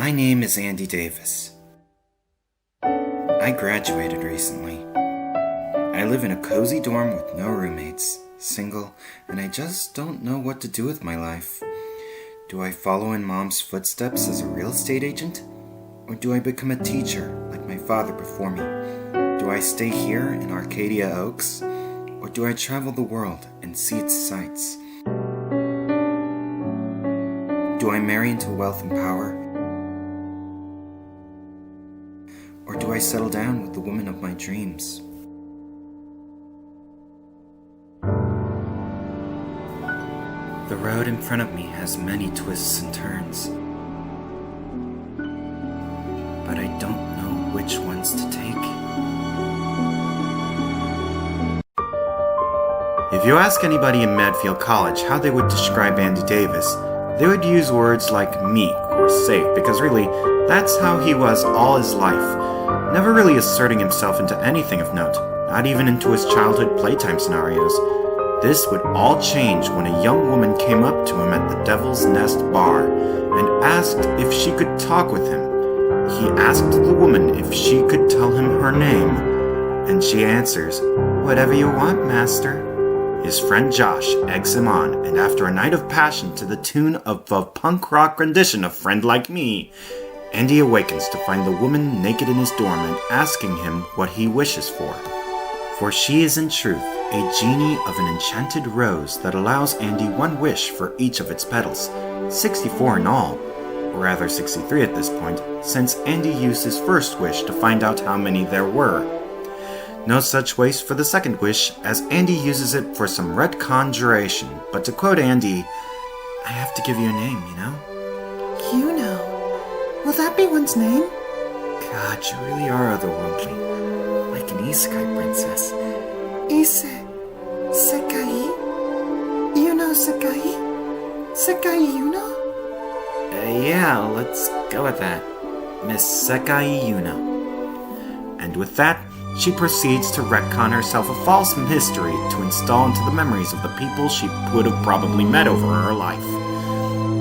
My name is Andy Davis. I graduated recently. I live in a cozy dorm with no roommates, single, and I just don't know what to do with my life. Do I follow in Mom's footsteps as a real estate agent? Or do I become a teacher like my father before me? Do I stay here in Arcadia Oaks? Or do I travel the world and see its sights? Do I marry into wealth and power? Or do I settle down with the woman of my dreams? The road in front of me has many twists and turns, but I don't know which ones to take. If you ask anybody in Medfield College how they would describe Andy Davis, they would use words like meek or safe, because really, that's how he was all his life, never really asserting himself into anything of note, not even into his childhood playtime scenarios. This would all change when a young woman came up to him at the Devil's Nest bar and asked if she could talk with him. He asked the woman if she could tell him her name, and she answers, "Whatever you want, master." His friend Josh eggs him on, and after a night of passion to the tune of a punk rock rendition of Friend Like Me, Andy awakens to find the woman naked in his dorm and asking him what he wishes for. For she is in truth a genie of an enchanted rose that allows Andy one wish for each of its petals, 64 in all, or rather 63 at this point, since Andy used his first wish to find out how many there were. No such waste for the second wish, as Andy uses it for some retcon duration, but to quote Andy, "I have to give you a name, you know?" You know. Will that be one's name? God, you really are otherworldly, like an isekai princess. Sekai? You know Sekai? Sekai, you know? Yeah, let's go with that. Miss Sekai Yuno. And with that, she proceeds to retcon herself a false history to install into the memories of the people she would have probably met over her life.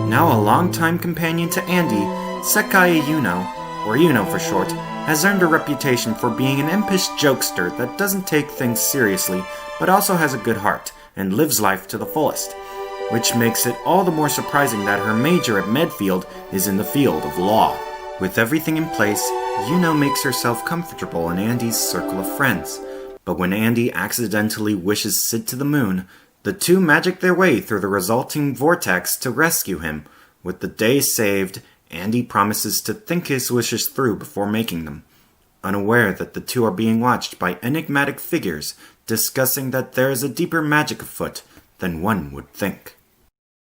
Now a longtime companion to Andy, Sekai Yuno, or Yuno for short, has earned a reputation for being an impish jokester that doesn't take things seriously, but also has a good heart, and lives life to the fullest. Which makes it all the more surprising that her major at Medfield is in the field of law. With everything in place, Yuno makes herself comfortable in Andy's circle of friends. But when Andy accidentally wishes Sid to the moon, the two magic their way through the resulting vortex to rescue him. With the day saved, Andy promises to think his wishes through before making them, unaware that the two are being watched by enigmatic figures discussing that there is a deeper magic afoot than one would think.